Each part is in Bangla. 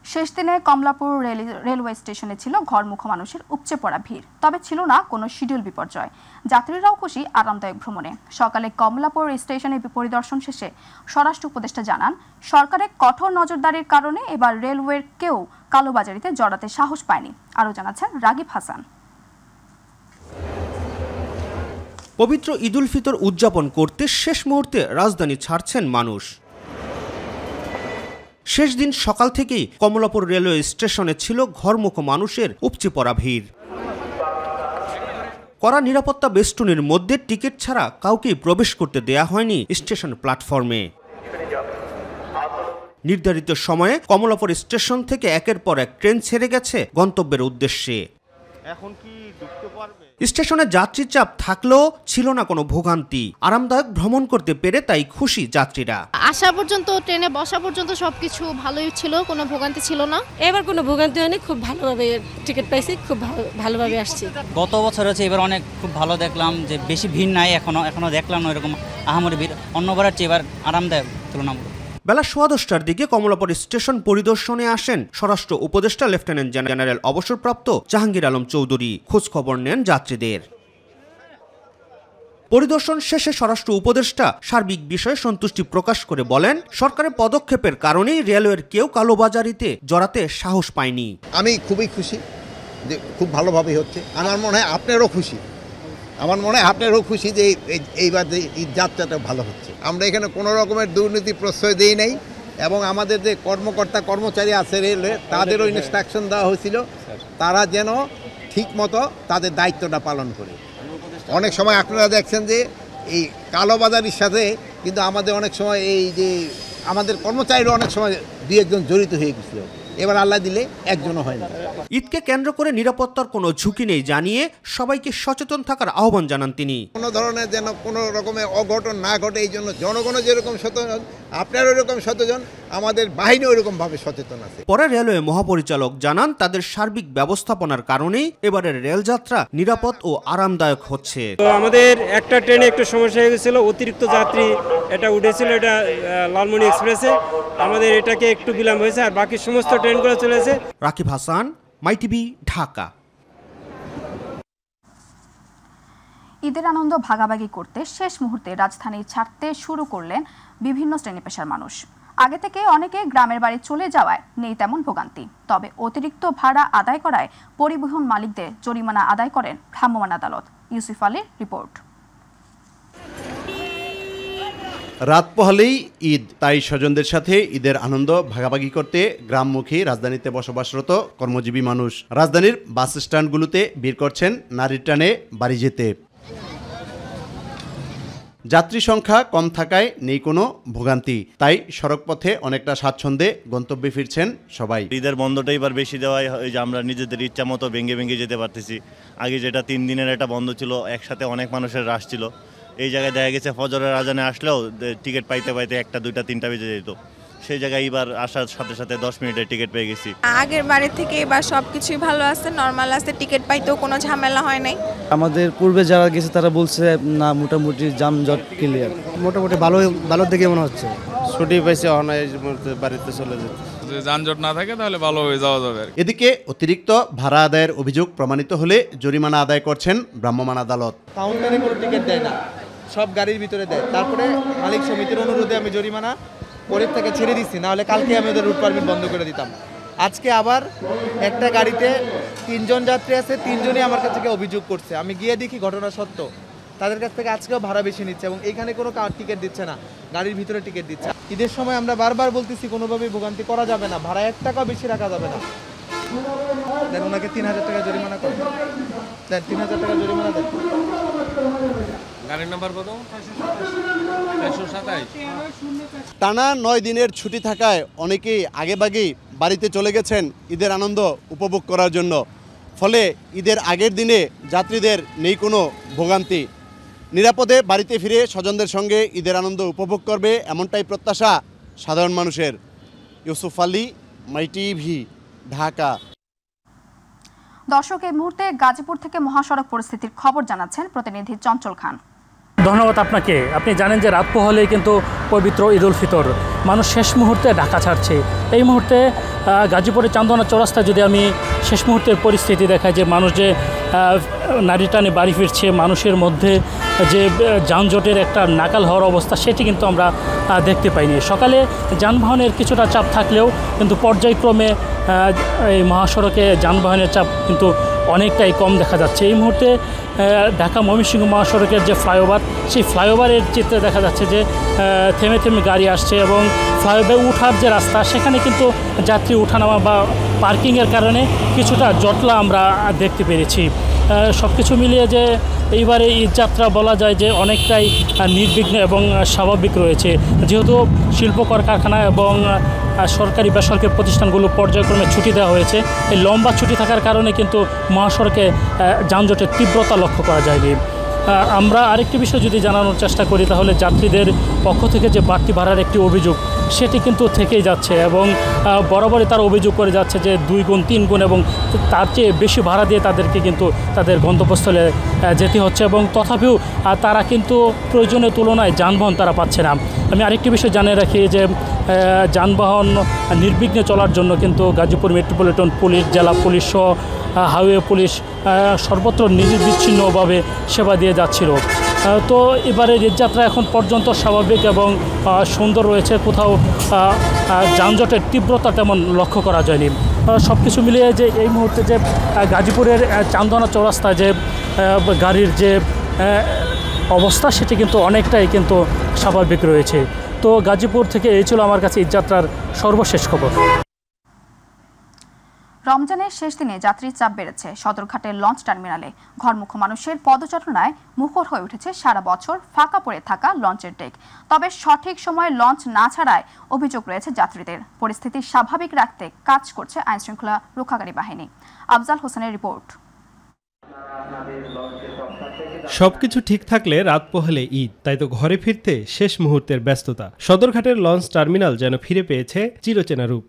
শেষ দিনে কমলাপুর রেলওয়ে স্টেশনে ছিল ঘরমুখো মানুষের উপচে পড়া ভিড়, তবে ছিল না কোনো শিডিউল বিপর্যয়। যাত্রীরাও খুশি আরামদায়ক ভ্রমণে। সকালে কমলাপুর স্টেশনে পরিদর্শন শেষে স্বরাষ্ট্র উপদেষ্টা জানান, সরকারের কঠোর নজরদারির কারণে এবার রেলওয়ের কেউ কালোবাজারিতে জড়াতে সাহস পায়নি। আরও জানাচ্ছেন রাগিব হাসান। পবিত্র ঈদ উল ফিতর উদযাপন করতে শেষ মুহূর্তে রাজধানী ছাড়ছেন মানুষ। শেষ দিন সকাল থেকেই কমলাপুর রেলওয়ে স্টেশনে ছিল ঘরমুখো মানুষের উপচে পড়া ভিড়। কড়া নিরাপত্তা বেষ্টনীর মধ্যে টিকিট ছাড়া কাউকেই প্রবেশ করতে দেয়া হয়নি স্টেশন প্ল্যাটফর্মে। নির্ধারিত সময়ে কমলাপুর স্টেশন থেকে একের পর এক ট্রেন ছেড়ে গেছে গন্তব্যের উদ্দেশ্যে। এখন কি ঢুকতে পারবে? স্টেশনে যাত্রী চাপ থাকলেও ছিল না কোনো ভোগান্তি। আরামদায়ক ভ্রমণ করতে পেরে তাই খুশি যাত্রীরা। আসা পর্যন্ত, ট্রেনে বসা পর্যন্ত সবকিছু ভালোই ছিল, কোনো ভোগান্তি ছিল না। এবার কোনো ভোগান্তি হয়নি, খুব ভালোভাবে টিকিট পাইছি, খুব ভালোভাবে আসছি। গত বছর হচ্ছে এবার অনেক খুব ভালো দেখলাম যে বেশি ভিড় নাই, এখনো দেখলাম না এরকম আহামরি ভিড়। অন্যবারের চেয়ে এবার আরামদায়ক তুলনামূলক। বেলা 10:15টার দিকে কমলাপুর স্টেশন পরিদর্শনে আসেন স্বরাষ্ট্র উপদেষ্টা লেফটেন্যান্ট জেনারেল অবসরপ্রাপ্ত জাহাঙ্গীর আলম চৌধুরী। খোঁজ খবর নেন যাত্রীদের। পরিদর্শন শেষে স্বরাষ্ট্র উপদেষ্টা সার্বিক বিষয়ে সন্তুষ্টি প্রকাশ করে বলেন, সরকারের পদক্ষেপের কারণেই রেলওয়ের কেউ কালোবাজারিতে জড়াতে সাহস পায়নি। আমি খুবই খুশি যে খুব ভালোভাবে হচ্ছে। আমার মনে হয় আপনারও খুশি, যে এইবার এই যাত্রাটা ভালো হচ্ছে। আমরা এখানে কোনো রকমের দুর্নীতি প্রশ্রয় দিই নাই, এবং আমাদের যে কর্মচারী আছে রেলওয়ে, তাদেরও ইনস্ট্রাকশন দেওয়া হয়েছিল তারা যেন ঠিক মতো তাদের দায়িত্বটা পালন করে। অনেক সময় আপনারা দেখছেন যে এই কালোবাজারির সাথে কিন্তু আমাদের অনেক সময় এই যে আমাদের কর্মচারীরা অনেক সময় দুই একজন জড়িত হয়ে গেছিল। এবার আল্লাহ দিলে একজনও হয় না। ঈদকে কেন্দ্র করে নিরাপত্তার কোনো ঝুঁকি নেই জানিয়ে সবাইকে সচেতন থাকার আহ্বান জানান তিনি। কোনো ধরনের যেন কোনো রকমের অঘটন না ঘটে, এই জন্য জনগণও যেরকম সচেতন, আপনারা ওরকম সচেতন, আমাদের বাহিনী ওরকমভাবে সচেতন আছে। পরে রেলওয়ে মহাপরিচালক জানান, তাদের সার্বিক ব্যবস্থাপনার কারণেই এবারের রেলযাত্রা নিরাপদ ও আরামদায়ক হচ্ছে। আমাদের একটা ট্রেনে একটু সমস্যা হয়ে গেছিল, অতিরিক্ত যাত্রী এটা উঠেছিল, এটা লালমনি এক্সপ্রেসে। আমাদের এটাকে একটু বিলম্ব হয়েছে, আর বাকি সমস্ত ট্রেনগুলো চলেছে। রাকিব হাসান, মাইটিভি, ঢাকা। ঈদের আনন্দ ভাগাভাগি করতে শেষ মুহূর্তে রাজধানী ছাড়তে শুরু করলেন বিভিন্ন শ্রেণী পেশার মানুষ। আগে থেকে অনেকে গ্রামের বাড়ি চলে যাওয়ায় নেই তেমন ভোগান্তি, তবে অতিরিক্ত ভাড়া আদায় করায় পরিবহন মালিকদের জরিমানা আদায় করেন ভ্রাম্যমাণ আদালত। ইউসুফ আলীর রিপোর্ট। রাত পোহালেই ঈদ, তাই স্বজনদের সাথে ঈদের আনন্দ ভাগাভাগি করতে গ্রামমুখী রাজধানীতে বসবাসরত কর্মজীবী মানুষ রাজধানীর বাস স্ট্যান্ডগুলোতে ভিড় করছেন নারীর টানে বাড়ি যেতে। যাত্রী সংখ্যা কম থাকায় নেই কোনো ভোগান্তি, তাই সড়কপথে অনেকটা স্বাচ্ছন্দ্যে গন্তব্যে ফিরছেন সবাই। ঈদের বন্ধটা এবার বেশি দেওয়ায় যে আমরা নিজেদের ইচ্ছা মতো ভেঙে যেতে পারতেছি। আগে যেটা 3 দিনের একটা বন্ধ ছিল, একসাথে অনেক মানুষের রাশ ছিল, এই জায়গায় দেখা গেছে ফজরের আজানে আসলেও টিকিট পাইতে 1টা 2টা 3টা বেজে যেত। সেই জায়গায় এবার আসার সাথে সাথে 10 মিনিটের টিকিট পেয়ে গেছি। আগের বারের থেকে এবার সবকিছুই ভালো আছে, নর্মাল আছে, টিকিট পাইতেও কোনো ঝামেলা হয় নাই। আমাদের পূর্বে যারা গেছে তারা বলছে না, মোটামুটি যানজট ক্লিয়ার, মোটামুটি ভালো দেখে মনে হচ্ছে। ছুটি পাইছে, বাড়িতে চলে যেতে, যানজট না থাকে তাহলে ভালো হয়ে যাওয়া যাবে। এদিকে অতিরিক্ত ভাড়া আদায়ের অভিযোগ প্রমাণিত হলে জরিমানা আদায় করছেন ভ্রাম্যমাণ আদালত। কাউন্টারে কোনো টিকিট দেয় না, সব গাড়ির ভিতরে দেয়। তারপরে মালিক সমিতির অনুরোধে আমি জরিমানা পরের থেকে ছেড়ে দিচ্ছি, নাহলে কালকে আমি ওদের রুট পারমিট বন্ধ করে দিতাম। আজকে আবার একটা গাড়িতে 3 জন যাত্রী আছে, 3 জনই আমার কাছে অভিযোগ করছে। আমি গিয়ে দেখি ঘটনা সত্য, তাদের কাছ থেকে আজকেও ভাড়া বেশি নিচ্ছে এবং এইখানে কোনো টিকিট দিচ্ছে না, গাড়ির ভিতরে টিকিট দিচ্ছে। ঈদের সময় আমরা বারবার বলতেছি কোনোভাবেই ভোগান্তি করা যাবে না, ভাড়া 1 টাকাও বেশি রাখা যাবে না। দেন ওনাকে 3000 টাকা জরিমানা করেন, দেন 3000 টাকা জরিমানা দেন। গাড়ির নাম্বার কত? টানা 9 দিনের ছুটি থাকায় অনেকেই আগেভাগেই বাড়িতে চলে গেছেন ঈদের আনন্দ উপভোগ করার জন্য। ফলে ঈদের আগের দিনে যাত্রীদের নেই কোনো ভোগান্তি। নিরাপদে বাড়িতে ফিরে স্বজনদের সঙ্গে ঈদের আনন্দ উপভোগ করবে, এমনটাই প্রত্যাশা সাধারণ মানুষের। ইউসুফ আলী, মাইটিভি, ঢাকা। দর্শক, এই মুহূর্তে গাজীপুর থেকে মহাসড়ক পরিস্থিতির খবর জানাচ্ছেন প্রতিনিধি চঞ্চল খান। ধন্যবাদ আপনাকে। আপনি জানেন যে রাত পোহালেই কিন্তু পবিত্র ঈদ উল ফিতর, মানুষ শেষ মুহূর্তে ঢাকা ছাড়ছে। এই মুহূর্তে গাজীপুরের চান্দনা চৌরাস্তায় যদি আমি শেষ মুহূর্তের পরিস্থিতি দেখাই যে মানুষ যে নারী টানে বাড়ি ফিরছে, মানুষের মধ্যে যে যানজটের একটা নাকাল হওয়ার অবস্থা সেটি কিন্তু আমরা দেখতে পাইনি। সকালে যানবাহনের কিছুটা চাপ থাকলেও কিন্তু পর্যায়ক্রমে এই মহাসড়কে যানবাহনের চাপ কিন্তু অনেকটাই কম দেখা যাচ্ছে। এই মুহূর্তে ঢাকা ময়মনসিংহ মহাসড়কের যে ফ্লাইওভার, সেই ফ্লাইওভারের চিত্রে দেখা যাচ্ছে যে থেমে থেমে গাড়ি আসছে এবং ফ্লাইওভারে উঠার যে রাস্তা সেখানে কিন্তু যাত্রী ওঠানামা বা পার্কিংয়ের কারণে কিছুটা জটলা আমরা দেখতে পেরেছি। সব কিছু মিলিয়ে যে এইবারে ঈদযাত্রা বলা যায় যে অনেকটাই নির্বিঘ্ন এবং স্বাভাবিক রয়েছে, যেহেতু শিল্প কলকারখানা এবং সরকারি বেসরকারি প্রতিষ্ঠানগুলো পর্যায়ক্রমে ছুটি দেওয়া হয়েছে। এই লম্বা ছুটি থাকার কারণে কিন্তু মহাসড়কে যানজটের তীব্রতা লক্ষ্য করা যায়নি। আমরা আরেকটি বিষয় যদি জানানোর চেষ্টা করি তাহলে যাত্রীদের পক্ষ থেকে যে বাড়তি ভাড়ার একটি অভিযোগ সেটি কিন্তু থেকেই যাচ্ছে এবং বরাবরই তারা অভিযোগ করে যাচ্ছে যে 2 গুণ 3 গুণ এবং তার চেয়ে বেশি ভাড়া দিয়ে তাদেরকে কিন্তু তাদের গন্তব্যস্থলে যেতে হচ্ছে এবং তথাপিও তারা কিন্তু প্রয়োজনের তুলনায় যানবাহন তারা পাচ্ছে না। আমি আরেকটি বিষয় জানিয়ে রাখি যে যানবাহন নির্বিঘ্নে চলার জন্য কিন্তু গাজীপুর মেট্রোপলিটন পুলিশ, জেলা পুলিশ সহ হাইওয়ে পুলিশ সর্বত্র নিরবিচ্ছিন্নভাবে সেবা দিয়ে যাচ্ছিল। তো এবারে ঈদযাত্রা এখন পর্যন্ত স্বাভাবিক এবং সুন্দর রয়েছে, কোথাও যানজটের তীব্রতা তেমন লক্ষ্য করা যায়নি। সব কিছু মিলিয়ে যে এই মুহূর্তে যে গাজীপুরের চান্দনা চৌরাস্তায় যে গাড়ির যে অবস্থা সেটি কিন্তু অনেকটাই কিন্তু স্বাভাবিক রয়েছে। তো গাজীপুর থেকে এই ছিল আমার কাছে ঈদযাত্রার সর্বশেষ খবর। রমজানের শেষ দিনে যাত্রীর চাপ বেড়েছে সদরঘাটের লঞ্চ টার্মিনালে। ঘরমুখো মানুষের পদচারণায় মুখর হয়ে উঠেছে সারা বছর ফাঁকা পড়ে থাকা লঞ্চের ডেক। তবে সঠিক সময়ে লঞ্চ না ছাড়ায় অভিযোগ রয়েছে যাত্রীদের। পরিস্থিতি স্বাভাবিক রাখতে কাজ করছে আইনশৃঙ্খলা রক্ষাকারী বাহিনী। আফজাল হোসেনের রিপোর্ট। সবকিছু ঠিক থাকলে রাত পোহালে ঈদ, তাই তো ঘরে ফিরতে শেষ মুহূর্তের ব্যস্ততা। সদরঘাটের লঞ্চ টার্মিনাল যেন ফিরে পেয়েছে চিরচেনা রূপ।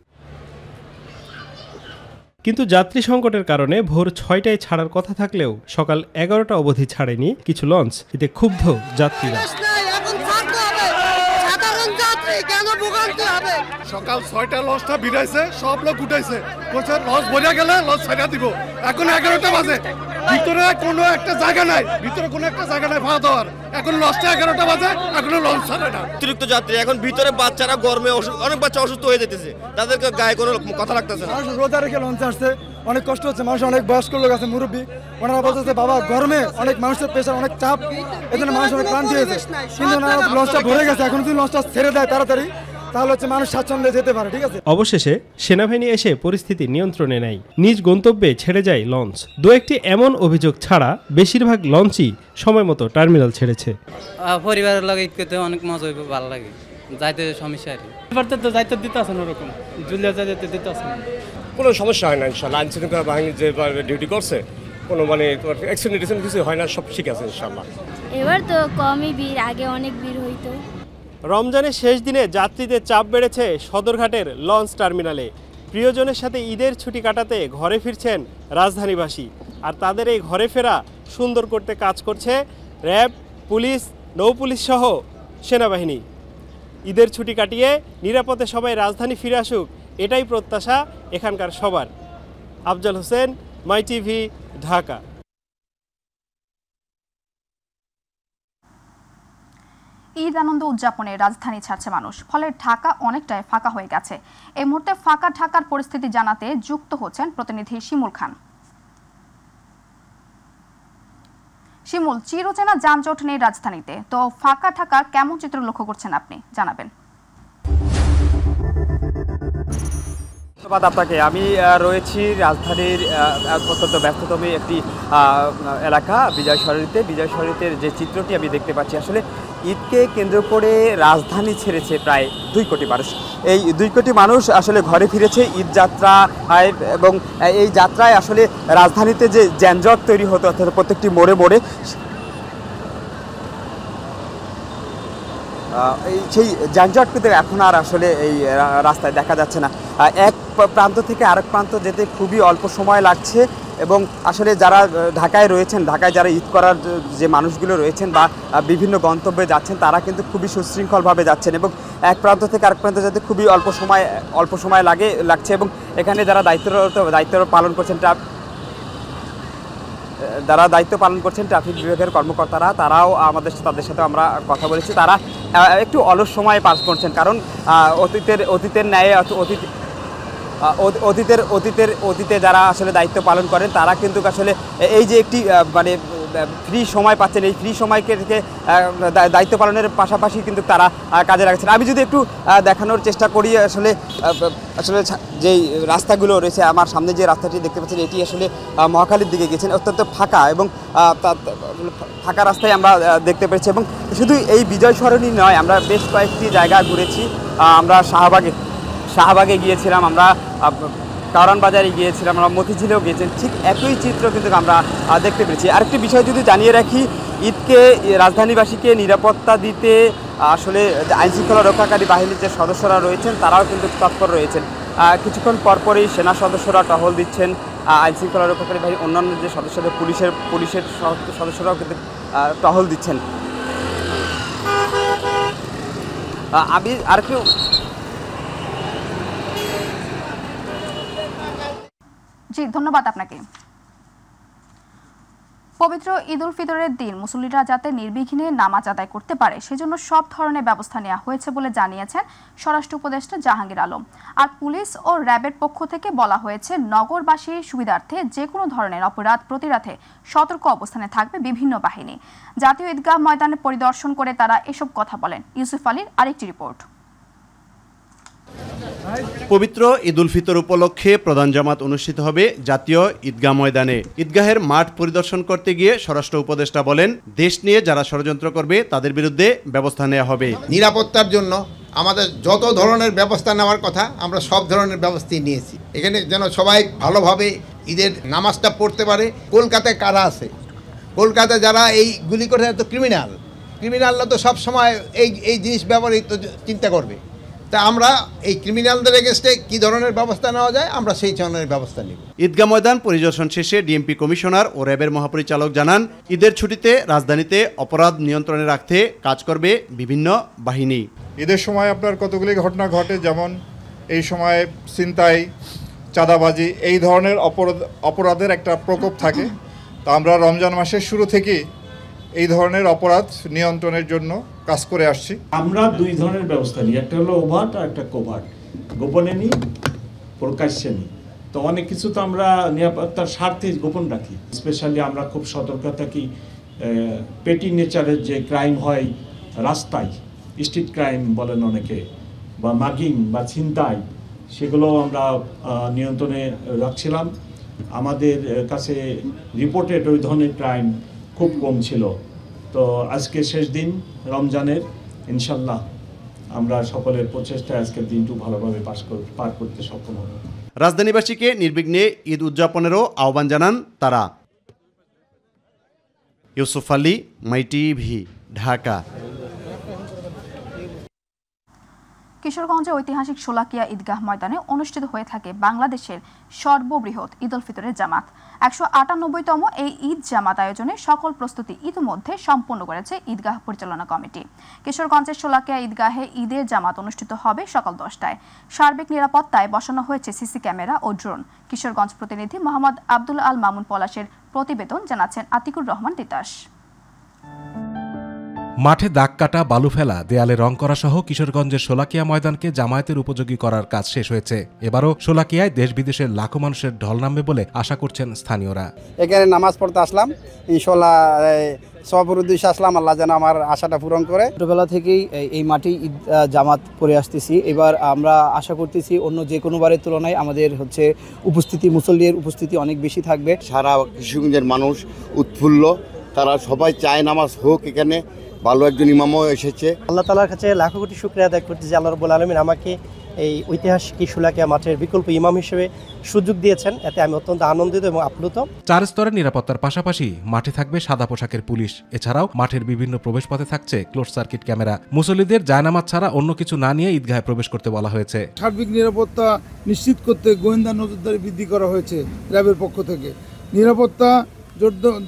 কিন্তু যাত্রী সংকটের কারণে ভোর 6টায় ছাড়ার কথা থাকলেও সকাল 11টা অবধি ছাড়েনি কিছু লঞ্চ। এতে ক্ষুব্ধ যাত্রীরা। সকাল 6টা লঞ্চটা ভিড়াইছে, সব লোক উঠাইছে, লঞ্চ ভরিয়া গেলে লঞ্চ ছাড়া দিব। এখন 11টা বাজে, ভিতরে কোনো একটা জায়গা নাই, ভাড়া দেওয়ার। এখন লঞ্চটা 11টা বাজে, এখনো লঞ্চ ছাড়ে না। অতিরিক্ত যাত্রী, এখন ভিতরে বাচ্চারা গরমে অনেক বাচ্চা অসুস্থ হয়ে যেতেছে, তাদেরকে গায়ে কোনো কথা লাগতেছে না। রোজা রেখে লঞ্চ আসছে, অনেক কষ্ট হচ্ছে। মানুষ অনেক বয়স্ক লোক আছে, মুরব্বী, ওনারা বলতেছে বাবা গরমে অনেক মানুষের প্রেশার, অনেক চাপ, এজন্য মানুষ অনেক ক্লান্তি হয়েছে। কিন্তু লঞ্চটা ভরে গেছে, এখন যদি লঞ্চটা ছেড়ে দেয় তাড়াতাড়ি তাহলে হচ্ছে মানুষ স্বাচ্ছন্দ্যে যেতে পারে। ঠিক আছে। অবশেষে সেনাবাহিনী এসে পরিস্থিতি নিয়ন্ত্রণে নেয়, নিজ গন্তব্যে ছেড়ে যায় লঞ্চ। দু একটি এমন অভিযোগ ছাড়া বেশিরভাগ লঞ্চই সময় মতো টার্মিনাল ছেড়েছে। পরিবারের লাগে ঈদ করতে অনেক মজা হইবে, ভালো লাগে, যাইতে সমস্যা আর এবার তো যাইতে দিতে আসেন ওরকম জুলিয়া যাইতে দিতে আসেন, কোনো সমস্যা হয় না ইনশাআল্লাহ। আইন শৃঙ্খলা বাহিনী যে ডিউটি করছে কোনো অ্যাক্সিডেন্ট কিছু হয় না, সব ঠিক আছে ইনশাআল্লাহ। এবার তো কমই ভিড়, আগে অনেক ভিড় হইতো। রমজানের শেষ দিনে যাত্রীদের চাপ বেড়েছে সদরঘাটের লঞ্চ টার্মিনালে। প্রিয়জনের সাথে ঈদের ছুটি কাটাতে ঘরে ফিরছেন রাজধানীবাসী, আর তাদের এই ঘরে ফেরা সুন্দর করতে কাজ করছে র্যাব, পুলিশ, নৌপুলিশ সহ সেনাবাহিনী। ঈদের ছুটি কাটিয়ে নিরাপদে সবাই রাজধানী ফিরে আসুক, এটাই প্রত্যাশা এখানকার সবার। আফজাল হোসেন, মাই টিভি, ঢাকা। ঈদ আনন্দ উদযাপনে রাজধানী ছাড়ছে মানুষ, ফলে ঢাকা অনেকটাই ফাঁকা হয়ে গেছে। এই মুহূর্তে ফাঁকা ঢাকার পরিস্থিতি জানাতে যুক্ত হচ্ছেন প্রতিনিধি শিমুল খান। শিমুল, চিরচেনা যানজট নেই রাজধানীতে, তো ফাঁকা ঢাকা কেমন চিত্র লক্ষ্য করছেন আপনি, জানাবেন। ধন্যবাদ আপনাকে। আমি রয়েছি রাজধানীর অত্যন্ত ব্যস্ততম একটি এলাকা বিজয় সরণিতে যে চিত্রটি আমি দেখতে পাচ্ছি, আসলে ঈদকে কেন্দ্র করে রাজধানী ছেড়েছে প্রায় 2 কোটি মানুষ। এই 2 কোটি মানুষ আসলে ঘরে ফিরেছে ঈদ যাত্রা, এবং এই যাত্রায় আসলে রাজধানীতে যে যানজট তৈরি হতো অর্থাৎ প্রত্যেকটি মোড়ে মোড়ে, সেই যানজট কিন্তু এখন আর আসলে এই রাস্তায় দেখা যাচ্ছে না। এক প্রান্ত থেকে আরেক প্রান্ত যেতে খুবই অল্প সময় লাগছে, এবং আসলে যারা ঢাকায় রয়েছেন, ঢাকায় যারা ঈদ করার যে মানুষগুলো রয়েছেন বা বিভিন্ন গন্তব্যে যাচ্ছেন, তারা কিন্তু খুবই সুশৃঙ্খলভাবে যাচ্ছেন। এবং এক প্রান্ত থেকে আরেক প্রান্তে যেতে খুবই অল্প সময় লাগছে এবং এখানে যারা দায়িত্ব পালন করছেন ট্রাফিক বিভাগের কর্মকর্তারা, তাদের সাথে আমরা কথা বলেছি। তারা একটু অলস সময় পাস করছেন, কারণ অতীতের ন্যায় অতীতে যারা আসলে দায়িত্ব পালন করেন তারা কিন্তু আসলে এই যে একটি মানে ফ্রি সময় পাচ্ছেন, এই ফ্রি সময়কে দায়িত্ব পালনের পাশাপাশি কিন্তু তারা কাজে লাগাচ্ছেন। আমি যদি একটু দেখানোর চেষ্টা করি, আসলে যেই রাস্তাগুলো রয়েছে, আমার সামনে যে রাস্তাটি দেখতে পাচ্ছেন এটি আসলে মহাখালীর দিকে গেছেন, অত্যন্ত ফাঁকা এবং ফাঁকা রাস্তায় আমরা দেখতে পেয়েছি। এবং শুধু এই বিজয় সরণি নয়, আমরা বেশ কয়েকটি জায়গা ঘুরেছি। আমরা শাহবাগে গিয়েছিলাম, আমরা কারণ বাজারে গিয়েছিলাম, আমরা মতিঝিলেও গিয়েছেন, ঠিক একই চিত্র কিন্তু আমরা দেখতে পেরেছি। আরেকটি বিষয় যদি জানিয়ে রাখি, ঈদকে রাজধানীবাসীকে নিরাপত্তা দিতে আসলে আইনশৃঙ্খলা রক্ষাকারী বাহিনীর যে সদস্যরা রয়েছেন তারাও কিন্তু তৎপর রয়েছেন। কিছুক্ষণ পরপরই সেনা সদস্যরা টহল দিচ্ছেন, আইনশৃঙ্খলা রক্ষাকারী বাহিনীর অন্যান্য যে সদস্যদের পুলিশের সদস্যরাও কিন্তু টহল দিচ্ছেন। আমি আরেকটু জি ধন্যবাদ আপনাকে। পবিত্র ঈদ উল ফিতরের দিন মুসল্লিরা যাতে নির্বিঘ্নে নামাজ আদায় করতে পারে সেজন্য সব ধরনের ব্যবস্থা নেওয়া হয়েছে বলে জানিয়েছেন স্বরাষ্ট্র উপদেষ্টা জাহাঙ্গীর আলম। আর পুলিশ ও র্যাবের পক্ষ থেকে বলা হয়েছে নগরবাসীর সুবিধার্থে যে কোনো ধরনের অপরাধ প্রতিরোধে সতর্ক অবস্থানে থাকবে বিভিন্ন বাহিনী। জাতীয় ঈদগাহ ময়দানে পরিদর্শন করে তারা এসব কথা বলেন। ইউসুফ আলীর আরেকটি রিপোর্ট। পবিত্র ঈদ উল ফিতর উপলক্ষে প্রধান জামাত অনুষ্ঠিত হবে জাতীয় ঈদগাহ ময়দানে। ঈদগাহের মাঠ পরিদর্শন করতে গিয়ে স্বরাষ্ট্র উপদেষ্টা বলেন, দেশ নিয়ে যারা ষড়যন্ত্র করবে তাদের বিরুদ্ধে ব্যবস্থা নেওয়া হবে। নিরাপত্তার জন্য আমাদের যত ধরনের ব্যবস্থা নেওয়ার কথা আমরা সব ধরনের ব্যবস্থাই নিয়েছি, এখানে যেন সবাই ভালোভাবে ঈদের নামাজটা পড়তে পারে। কলকাতায় কারা আছে, কলকাতায় যারা এই গুলি করে তো ক্রিমিনালরা তো সবসময় এই জিনিস ব্যবহৃত চিন্তা করবে। তা আমরা এই ক্রিমিনালদের এগেনস্টে কি ধরনের ব্যবস্থা নেওয়া যায় আমরা সেই ধরনের ব্যবস্থা নিব। ঈদগাহ ময়দান পরিদর্শন শেষে ডিএমপি কমিশনার ও র্যাবের মহাপরিচালক জানান, ঈদের ছুটিতে রাজধানীতে অপরাধ নিয়ন্ত্রণে রাখতে কাজ করবে বিভিন্ন বাহিনী। ঈদের সময় আপনার কতগুলি ঘটনা ঘটে, যেমন এই সময় ছিনতাই, চাঁদাবাজি, এই ধরনের অপরাধের একটা প্রকোপ থাকে। তা আমরা রমজান মাসের শুরু থেকে এই ধরনের অপরাধ নিয়ন্ত্রণের জন্য কাজ করে আসছি। আমরা দুই ধরনের ব্যবস্থা নিই, একটা হলো ওভার্ট আর একটা কোভার্ট। গোপনে নিই, প্রকাশ্যে নিই। তো অনেক কিছু তো আমরা নিরাপত্তার স্বার্থে গোপন রাখি। স্পেশালি আমরা খুব সতর্ক থাকি, পেটি নেচারের যে ক্রাইম হয় রাস্তায়, স্ট্রিট ক্রাইম বলেন অনেকে, বা মাগিং বা ছিনতাই, সেগুলো আমরা নিয়ন্ত্রণে রাখছিলাম। আমাদের কাছে রিপোর্টেড ওই ধরনের ক্রাইম খুব কম ছিল। তো আজকে শেষ দিন রমজানের, ইনশাল্লাহ আমরা সকলের প্রচেষ্টায় আজকের দিনটু ভালোভাবে পার করতে সক্ষম হব। রাজধানীবাসীকে নির্বিঘ্নে ঈদ উদযাপনেরও আহ্বান জানান তারা। ইউসুফ আলী, মাই টিভি, ঢাকা। কিশোরগঞ্জে ঐতিহাসিক শোলাকিয়া ঈদগাহ ময়দানে অনুষ্ঠিত হয়ে থাকে বাংলাদেশের সর্ববৃহৎ ঈদ উল ফিতরের জামাত। 198তম এই ঈদ জামাত আয়োজনে সকল প্রস্তুতি ইতিমধ্যে সম্পন্ন করেছে ঈদগাহ পরিচালনা কমিটি। কিশোরগঞ্জের শোলাকিয়া ঈদগাহে ঈদের জামাত অনুষ্ঠিত হবে সকাল 10টায়। সার্বিক নিরাপত্তায় বসানো হয়েছে সিসি ক্যামেরা ও ড্রোন। কিশোরগঞ্জ প্রতিনিধি মোহাম্মদ আব্দুল আল মামুন পলাশের প্রতিবেদন, জানাচ্ছেন আতিকুর রহমান তিতাস। মাঠে দাগ কাটা, বালু ফেলা, দেয়ালে রং করা সহ কিশোরগঞ্জের শোলাকিয়া ময়দানকে জামায়াতের উপযোগী করার কাজ শেষ হয়েছে। এবারও শোলাকিয়ায় দেশ বিদেশের লাখো মানুষের ঢল নামবে বলে আশা করছেন স্থানীয়রা। এখানে নামাজ পড়তে আসলাম, ইনশাল্লাহ সবার উদ্দেশ্যে আসলাম, আল্লাহ যেন আমার আশাটা পূরণ করে। ছোটবেলা থেকেই এই মাঠে ঈদ জামাত পড়ে আসতেছি। এবার আমরা আশা করতেছি অন্য যে কোনো বারের তুলনায় আমাদের উপস্থিতি, মুসল্লির উপস্থিতি অনেক বেশি থাকবে। সারা কিশোরগঞ্জের মানুষ উৎফুল্ল, তারা সবাই চায় নামাজ হোক, এখানে ভালো একজন ইমামও এসেছে। আল্লাহ তাআলার কাছে লাখো কোটি শুকরিয়া আদায় করতেছি, আল্লাহ রাব্বুল আলামিন আমাকে এই ঐতিহাসিক শোলাকিয়া মাঠের বিকল্প ইমাম হিসেবে সুযোগ দিয়েছেন, এতে আমি অত্যন্ত আনন্দিত এবং আপ্লুত। 4 স্তরের নিরাপত্তার পাশাপাশি মাঠে থাকবে সাদা পোশাকের পুলিশ। এছাড়াও মাঠের বিভিন্ন প্রবেশপথে থাকছে ক্লোজ সার্কিট ক্যামেরা। মুসল্লিদের জায়নামাজ ছাড়া অন্য কিছু না নিয়ে ঈদগাহে প্রবেশ করতে বলা হয়েছে। সার্বিক নিরাপত্তা নিশ্চিত করতে গোয়েন্দা নজরদারি বৃদ্ধি করা হয়েছে র্যাবের পক্ষ থেকে। নিরাপত্তা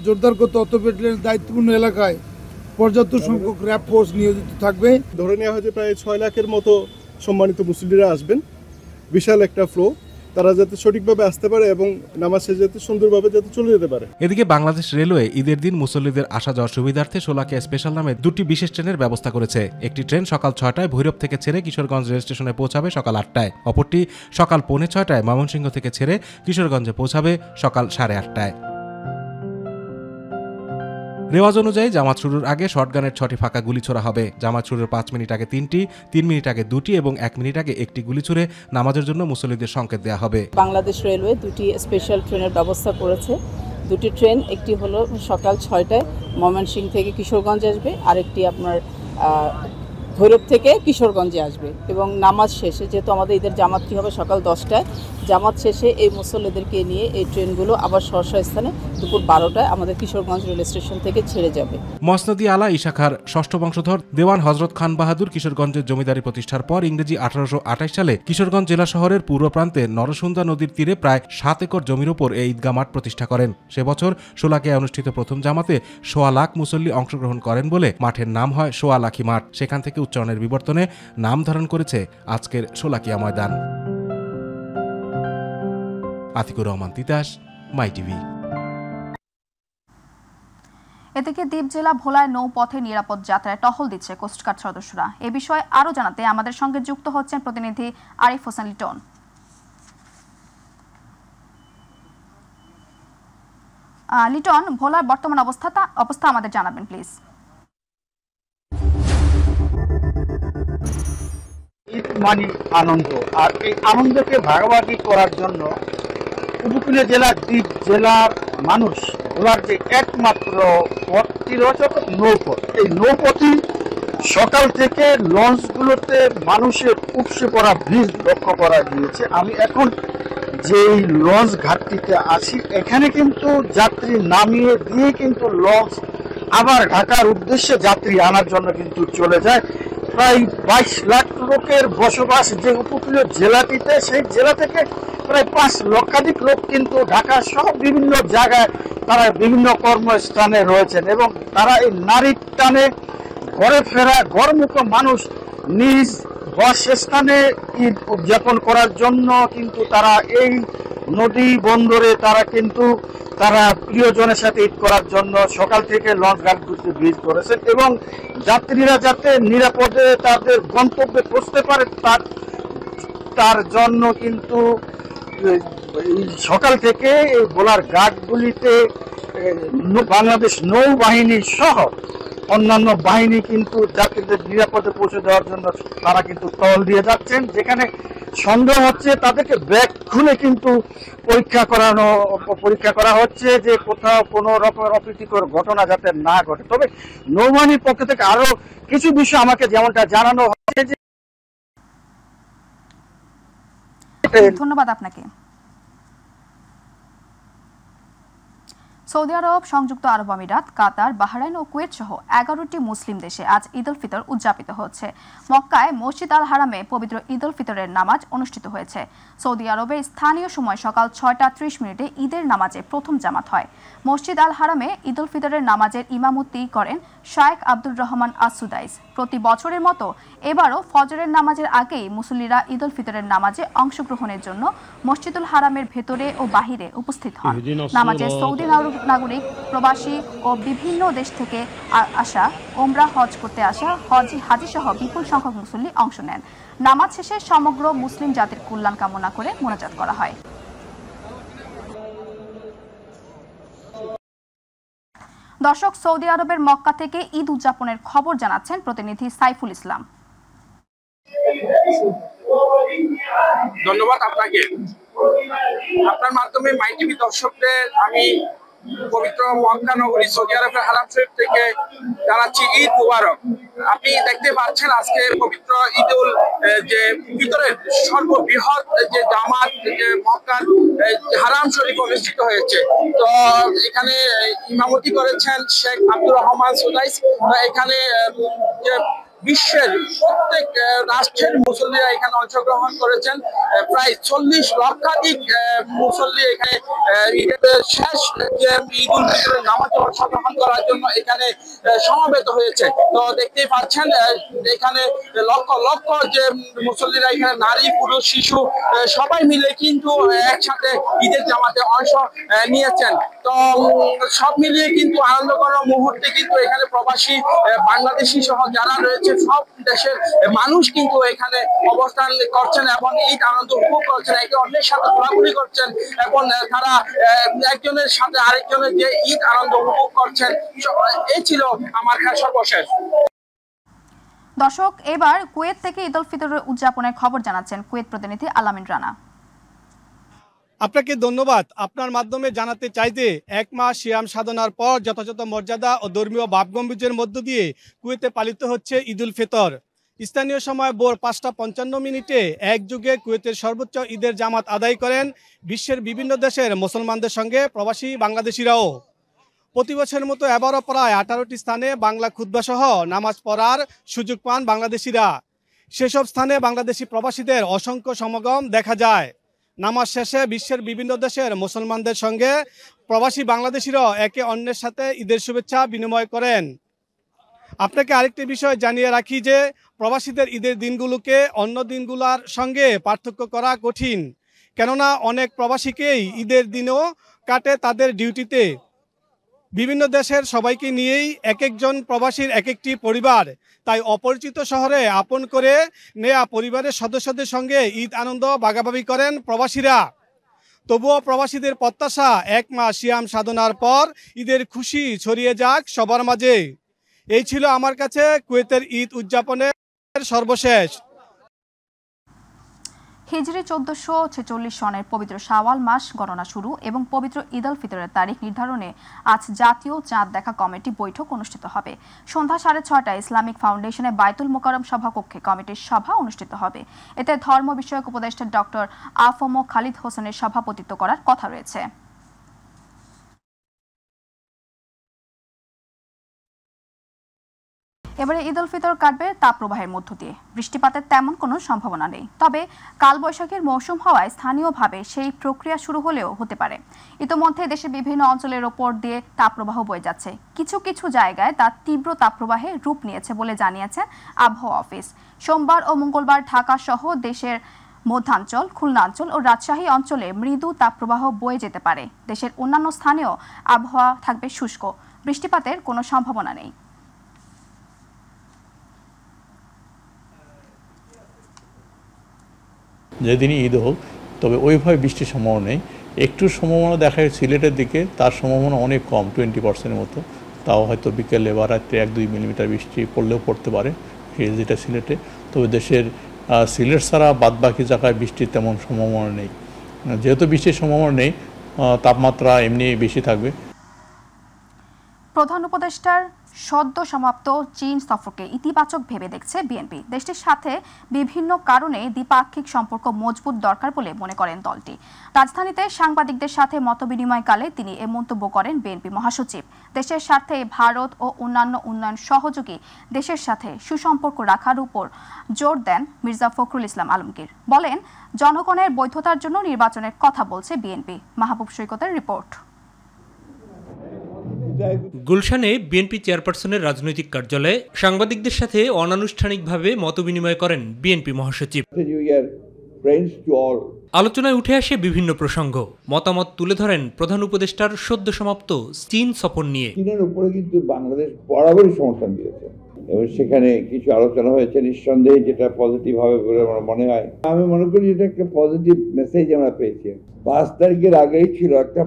জোরদার করতে অটো ব্যাটালিয়নের দায়িত্বপূর্ণ এলাকায় পর্যাপ্ত সংখ্যক র্যাব ফোর্স নিয়োজিত থাকবে। ধরে নেওয়া হয় যে প্রায় 6 লাখের মতো সম্মানিত মুসল্লিরা আসবেন। বিশাল একটা ফ্লো, তারা যাতে সঠিকভাবে আসতে পারে এবং নামাজ শেষে যাতে সুন্দরভাবে যাতে চলে যেতে পারে। এদিকে বাংলাদেশ রেলওয়ে ঈদের দিন মুসল্লিদের আসা যাওয়ার সুবিধার্থে শোলাকিয়া স্পেশাল নামে 2টি বিশেষ ট্রেনের ব্যবস্থা করেছে। একটি ট্রেন সকাল 6টায় ভৈরব থেকে ছেড়ে কিশোরগঞ্জ রেল স্টেশনে পৌঁছাবে সকাল 8টায়, অপরটি সকাল 6:45টায় ময়মনসিংহ থেকে ছেড়ে কিশোরগঞ্জে পৌঁছাবে সকাল 8:30টায়। রেওয়াজ অনুযায়ী জামাত শুরুর আগে শটগানের 6টি ফাঁকা গুলি ছোড়া হবে। জামাত শুরুর 5 মিনিট আগে 3টি, 3 মিনিট আগে 2টি এবং 1 মিনিট আগে 1টি গুলি ছুড়ে নামাজের জন্য মুসল্লিদের সংকেত দেওয়া হবে। বাংলাদেশ রেলওয়ে 2টি স্পেশাল ট্রেনের ব্যবস্থা করেছে। 2টি ট্রেন, একটি হলো সকাল 6টায় ময়মনসিংহ থেকে কিশোরগঞ্জে আসবে, আরেকটি আপনার ভৈরব থেকে কিশোরগঞ্জে আসবে। এবং নামাজ শেষে, যেহেতু আমাদের ঈদের জামাতটি হবে সকাল 10টায়, জামাত শেষে এই মুসল্লিদেরকে নিয়ে এই ট্রেনগুলো আবার স্ব স্থানে দুপুর 12টায় আমাদের কিশোরগঞ্জ রেল স্টেশন থেকে ছেড়ে যাবে। মসনদি আলা ইশাখার 6ষ্ঠ বংশধর দেওয়ান হযরত খান বাহাদুর কিশোরগঞ্জের জমিদারি প্রতিষ্ঠার পর ইংরেজি 1828 সালে কিশোরগঞ্জ জেলা শহরের পূর্ব প্রান্তে নরসুন্দা নদীর তীরে প্রায় 7 একর জমির উপর এই ঈদগাহ মাঠ প্রতিষ্ঠা করেন। সে বছর শোলাকিয়ায় অনুষ্ঠিত প্রথম জামাতে 1.25 লাখ মুসল্লি অংশগ্রহণ করেন বলে মাঠের নাম হয় 1.25 লাখি মাঠ। সেখান থেকে উচ্চারণের বিবর্তনে নাম ধারণ করেছে আজকের শোলাকিয়া ময়দান। আতিকুর রহমান তিতাস, মাই টিভি। এদিকে দ্বীপ জেলা ভোলায় নৌপথে নিরাপদ যাত্রায় টহল দিচ্ছে কোস্টগার্ড সদস্যরা। এ বিষয়ে আরো জানাতে আমাদের সঙ্গে যুক্ত হচ্ছেন প্রতিনিধি আরিফ হোসেন লিটন। লিটন, ভোলার বর্তমান অবস্থা আমাদের জানাবেন প্লিজ। ঈদ মানে আনন্দ, আর এই আনন্দকে ভাগাভাগি করার জন্য উপকূলীয় জেলা দ্বীপ জেলার মানুষ ভোলার যে একমাত্র পথটি রয়েছে নৌপথ, এই নৌপথই সকাল থেকে লঞ্চগুলোতে মানুষের উপসে পড়া ভিড় লক্ষ্য করা গিয়েছে। আমি এখন যেই লঞ্চ ঘাটটিতে আছি, এখানে কিন্তু যাত্রী নামিয়ে দিয়ে কিন্তু লঞ্চ আবার ঢাকার উদ্দেশ্যে যাত্রী আনার জন্য কিন্তু চলে যায়। প্রায় 22 লাখ লোকের বসবাস যে উপকূলীয় জেলাটিতে, সেই জেলা থেকে প্রায় 5 লক্ষাধিক লোক কিন্তু ঢাকা সহ বিভিন্ন জায়গায় তারা বিভিন্ন কর্মস্থানে রয়েছেন এবং তারা এই নারীর টানে ঘরে ফেরা ঘরমুখো মানুষ নিজ বাসস্থানে ঈদ উদযাপন করার জন্য কিন্তু তারা এই নদী বন্দরে তারা প্রিয়জনের সাথে ঈদ করার জন্য সকাল থেকে লঞ্চ ঘাটগুলিতে ভিড় করেছেন এবং যাত্রীরা যাতে নিরাপদে তাদের গন্তব্যে পৌঁছতে পারে তার জন্য কিন্তু সকাল থেকে এই ভোলার ঘাটগুলিতে বাংলাদেশ নৌবাহিনী সহ অন্যান্য বাহিনী কিন্তু যাত্রীদের নিরাপদে পৌঁছে দেওয়ার জন্য তারা কিন্তু টহল দিয়ে যাচ্ছেন। যেখানে সন্দেহ হচ্ছে তাদেরকে ব্যাগ খুলে কিন্তু পরীক্ষা করা হচ্ছে যে কোথাও কোনো রকমের অপ্রীতিকর ঘটনা যাতে না ঘটে। তবে নৌবাহিনীর পক্ষ থেকে আরো কিছু বিষয় আমাকে যেমনটা জানানো হচ্ছে যে। ধন্যবাদ আপনাকে। সৌদি আরব, সংযুক্ত আরব আমিরাত, কাতার, বাহরাইন ও কুয়েত সহ 11টি মুসলিম দেশে আজ ঈদ উল ফিতর উদযাপিত হচ্ছে। মক্কায় মসজিদ আল হারামে পবিত্র ঈদ উল ফিতরের নামাজ অনুষ্ঠিত হয়েছে। সৌদি আরবে স্থানীয় সময় সকাল 6:30 ঈদের নামাজে প্রথম জামাত হয়। মসজিদ আল হারামে ঈদ উল ফিতরের নামাজের ইমামতি করেন শায়েখ আব্দুর রহমান আস-সুদাইস। প্রতি বছরের মতো এবারও ফজরের নামাজের আগেই মুসল্লিরা ঈদ উল ফিতরের নামাজে অংশগ্রহণের জন্য মসজিদুল হারামের ভেতরে ও বাহিরে উপস্থিত হন। নামাজে সৌদি নাগরিক, প্রবাসী ও বিভিন্ন দেশ থেকে আসা, ওমরা হজ করতে আসা হাজি সহ বিপুল সংখ্যক মুসল্লি অংশ নেন। নামাজ শেষে সমগ্র মুসলিম জাতির কল্যাণ কামনা করে মোনাজাত করা হয়। দর্শক, সৌদি আরবের মক্কা থেকে ঈদ উদযাপনের খবর জানাচ্ছেন প্রতিনিধি সাইফুল ইসলাম। ধন্যবাদ আপনাকে। আপনার মাধ্যমে মাই টিভি দর্শকদের আমি পবিত্র মক্কা নগরী সৌদি আরবের হারাম শরীফ থেকে জানাচ্ছি ঈদ মুবারক। আপনি দেখতে পাচ্ছেন আজকে পবিত্র ঈদ উল ফিতরের সর্ববৃহৎ যে জামাত যে মক্কার হারাম শরীফ অনুষ্ঠিত হয়েছে। তো এখানে ইমামতি করেছেন শেখ আব্দুর রহমান সুদাইস। এখানে যে বিশ্বের প্রত্যেক রাষ্ট্রের মুসল্লিরা এখানে অংশগ্রহণ করেছেন। প্রায় 40 লক্ষাধিক মুসল্লি এখানে ঈদের শেষ যে ঈদ উল ফিতরের নামাজে অংশগ্রহণ করার জন্য এখানে সমবেত হয়েছে। তো দেখতেই পাচ্ছেন এখানে লক্ষ লক্ষ যে মুসল্লিরা এখানে নারী পুরুষ শিশু সবাই মিলে কিন্তু একসাথে ঈদের জামাতে অংশ নিয়েছেন। তো সব মিলিয়ে কিন্তু আনন্দকর মুহূর্তে কিন্তু এখানে প্রবাসী বাংলাদেশি সহ যারা রয়েছে সব দেশের মানুষ কিন্তু এখানে অবস্থান করছেন এবং ঈদ আনন্দ উপভোগ করছেন, একে অন্যের সাথে ঘোরাঘুরি করছেন এবং তারা একজনের সাথে আরেকজনের যে ঈদ আনন্দ উপভোগ করছেন। এই ছিল আমার সর্বশেষ। দর্শক, এবার কুয়েত থেকে ঈদ উল ফিতরের উদযাপনের খবর জানাচ্ছেন কুয়েত প্রতিনিধি আলামিন রানা। আপনাকে ধন্যবাদ। আপনার মাধ্যমে জানাতে চাই যে 1 মাস সিয়াম সাধনার পর যথাযথ মর্যাদা ও ধর্মীয় ভাবগম্ভীর্যের মধ্য দিয়ে কুয়েতে পালিত হচ্ছে ঈদ উল ফিতর। স্থানীয় সময় ভোর 5:55 একযোগে কুয়েতের সর্বোচ্চ ঈদের জামাত আদায় করেন বিশ্বের বিভিন্ন দেশের মুসলমানদের সঙ্গে প্রবাসী বাংলাদেশিরাও। প্রতি বছরের মতো এবারও প্রায় 18টি স্থানে বাংলা খুতবা সহ নামাজ পড়ার সুযোগ পান বাংলাদেশিরা। সেসব স্থানে বাংলাদেশি প্রবাসীদের অসংখ্য সমাগম দেখা যায়। নামাজ শেষে বিশ্বের বিভিন্ন দেশের মুসলমানদের সঙ্গে প্রবাসী বাংলাদেশিরাও একে অন্যের সাথে ঈদের শুভেচ্ছা বিনিময় করেন। আপনাকে আরেকটি বিষয় জানিয়ে রাখি যে প্রবাসীদের ঈদের দিনগুলোকে অন্য দিনগুলোর সঙ্গে পার্থক্য করা কঠিন, কেননা অনেক প্রবাসীকেই ঈদের দিনও কাটে তাদের ডিউটিতে। বিভিন্ন দেশের সবাইকে নিয়েই এক একজন প্রবাসীর এক একটি পরিবার, তাই অপরিচিত শহরে আপন করে নেয়া পরিবারের সদস্যদের সঙ্গে ঈদ আনন্দ ভাগাভাগি করেন প্রবাসীরা। তবুও প্রবাসীদের প্রত্যাশা 1 মাস সিয়াম সাধনার পর ঈদের খুশি ছড়িয়ে যাক সবার মাঝে। এই ছিল আমার কাছে কুয়েতের ঈদ উদযাপনের সর্বশেষ। হিজরি 1446 সনের পবিত্র শাওয়াল মাস গণনা শুরু এবং পবিত্র ঈদ উল ফিতরের তারিখ নির্ধারণে আজ জাতীয় চাঁদ দেখা কমিটি বৈঠক অনুষ্ঠিত হবে। সন্ধ্যা 6:30টায় ইসলামিক ফাউন্ডেশনে বাইতুল মোকাররম সভাকক্ষে কমিটির সভা অনুষ্ঠিত হবে। এতে ধর্ম বিষয়ক উপদেষ্টা ডক্টর আফম খালিদ হোসেনের সভাপতিত্ব করার কথা রয়েছে। এবারে ঈদ উল ফিতর কাটবে তাপপ্রবাহের মধ্য দিয়ে। বৃষ্টিপাতের তেমন কোনো সম্ভাবনা নেই, তবে কালবৈশাখীর মৌসুম হওয়ায় স্থানীয়ভাবে সেই প্রক্রিয়া শুরু হলেও হতে পারে। ইতোমধ্যে দেশের বিভিন্ন অঞ্চলের ওপর দিয়ে তাপপ্রবাহ বয়ে যাচ্ছে। কিছু কিছু জায়গায় তা তীব্র তাপপ্রবাহে রূপ নিয়েছে বলে জানিয়েছে আবহাওয়া অফিস। সোমবার ও মঙ্গলবার ঢাকা সহ দেশের মধ্যাঞ্চল, খুলনাঞ্চল ও রাজশাহী অঞ্চলে মৃদু তাপপ্রবাহ বয়ে যেতে পারে। দেশের অন্যান্য স্থানেও আবহাওয়া থাকবে শুষ্ক, বৃষ্টিপাতের কোনো সম্ভাবনা নেই। যেদিনই ঈদ হোক, তবে ওইভাবে বৃষ্টির সম্ভাবনা নেই। একটু সম্ভাবনা দেখা যায় সিলেটের দিকে, তার সম্ভাবনা অনেক কম, 20%-এর মতো। তাও হয়তো বিকেলে বা রাত্রে 1-2 মিলিমিটার বৃষ্টি পড়লেও পড়তে পারে, যেটা সিলেটে। তবে দেশের সিলেট ছাড়া বাদবাকি জায়গায় বৃষ্টির তেমন সম্ভাবনা নেই। যেহেতু বৃষ্টির সম্ভাবনা নেই, তাপমাত্রা এমনি বেশি থাকবে। প্রধান উপদেষ্টার সদ্য সমাপ্ত চীন সফরকে ইতিবাচক ভেবে দেখছে বিএনপি। দেশটির সাথে বিভিন্ন কারণে দ্বিপাক্ষিক সম্পর্ক মজবুত দরকার বলে মনে করেন দলটি। রাজধানীতে সাংবাদিকদের সাথে মতবিনিময়কালে তিনি এ মন্তব্য করেন বিএনপি মহাসচিব। দেশের স্বার্থে ভারত ও অন্যান্য উন্নয়ন সহযোগী দেশের সাথে সুসম্পর্ক রাখার উপর জোর দেন মির্জা ফখরুল ইসলাম আলমগীর। বলেন, জনগণের বৈধতার জন্য নির্বাচনের কথা বলছে বিএনপি। মাহবুব সৈকতের রিপোর্ট। গুলশানে বিএনপি চেয়ারপারসনের রাজনৈতিক কার্যালয়ে সাংবাদিকদের সাথে অনানুষ্ঠানিকভাবে মতবিনিময় করেন বিএনপি মহাসচিব। আলোচনায় উঠে আসে বিভিন্ন প্রসঙ্গ। মতামত তুলে ধরেন প্রধান উপদেষ্টার সদ্য সমাপ্ত চীন সফর নিয়ে। চীনের উপরে কিন্তু বাংলাদেশ বরাবরই সমর্থন দিয়েছে এবং সেখানে কিছু আলোচনা হয়েছে, নিঃসন্দেহে যেটা পজিটিভ হবে বলে আমার মনে হয়। আমি মনে করি এটা একটা পজিটিভ মেসেজ আমরা পেয়েছি। 5 তারিখের আগেই ছিল একটা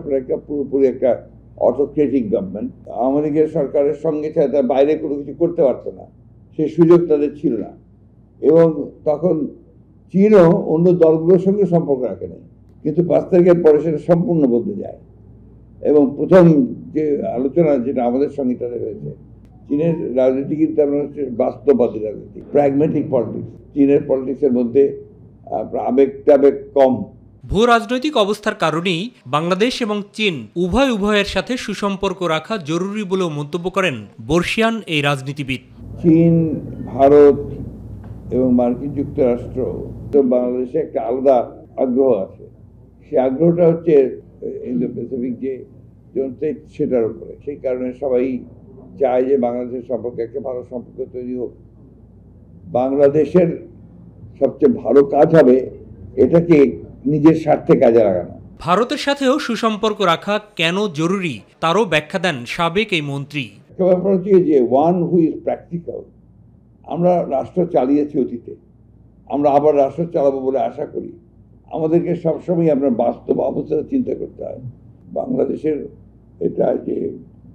পুরোপুরি একটা অটোক্রেটিক গভর্নমেন্ট। আওয়ামী লীগের সরকারের সঙ্গে তারা বাইরে কোনো কিছু করতে পারতো না, সেই সুযোগ তাদের ছিল না। এবং তখন চীনও অন্য দলগুলোর সঙ্গে সম্পর্ক রাখে নাই, কিন্তু 5 তারিখের পরে সেটা সম্পূর্ণ বদলে যায়। এবং প্রথম যে আলোচনা যেটা আমাদের সঙ্গে তাদের হয়েছে, চীনের রাজনীতি কিন্তু আমরা হচ্ছে বাস্তববাদী রাজনীতি, প্র্যাগমেটিক পলিটিক্স। চীনের পলিটিক্সের মধ্যে আবেগ কম। ভূ রাজনৈতিক অবস্থার কারণেই বাংলাদেশ এবং চীন উভয়ের সাথে সুসম্পর্ক রাখা জরুরি বলেও মন্তব্য করেন বর্ষিয়ান এই রাজনীতিবিদ। চীন, ভারত এবং মার্কিন যুক্তরাষ্ট্র তো বাংলাদেশে একটা আলাদা আগ্রহ আছে। সেই আগ্রহটা হচ্ছে ইন্দো প্যাসিফিক যে সেটার উপরে। সেই কারণে সবাই চায় যে বাংলাদেশের সম্পর্কে একটা ভালো সম্পর্ক তৈরি হোক। বাংলাদেশের সবচেয়ে ভালো কাজ হবে এটাকে নিজের স্বার্থে কাজে লাগানো। ভারতের সাথেও সুসম্পর্ক রাখা কেন জরুরি তারও ব্যাখ্যা দেন সাবেক এই মন্ত্রী। ব্যাপার হচ্ছে যে ওয়ান হু ইজ প্র্যাকটিক্যাল। আমরা রাষ্ট্র চালিয়েছি অতীতে, আমরা আবার রাষ্ট্র চালাবো বলে আশা করি। আমাদেরকে সবসময় আপনার বাস্তব অবস্থা চিন্তা করতে হয়। বাংলাদেশের এটা যে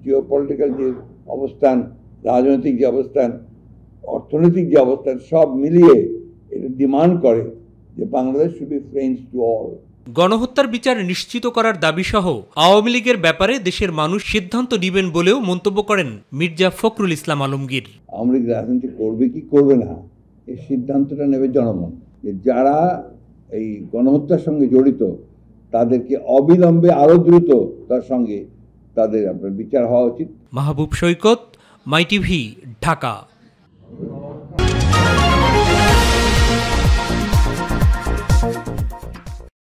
জিওপলিটিক্যাল যে অবস্থান, রাজনৈতিক যে অবস্থান, অর্থনৈতিক যে অবস্থান, সব মিলিয়ে এটা ডিমান্ড করে যে Bangladesh should be friends to all. গণহত্যার বিচার নিশ্চিত করার দাবি সহ আওয়ামী লীগের ব্যাপারে দেশের মানুষ সিদ্ধান্ত নেবেন বলেও মন্তব্য করেন মির্জা ফখরুল ইসলাম আলমগীর। আওয়ামী লীগ রাজনীতি করবে কি করবে না এই সিদ্ধান্তটা নেবে জনগণ। যারা এই গণহত্যার সঙ্গে জড়িত তাদেরকে অবিলম্বে আরো দ্রুত তার সঙ্গে তাদের আপনার বিচার হওয়া উচিত। মাহবুব সৈকত, মাই টিভি, ঢাকা।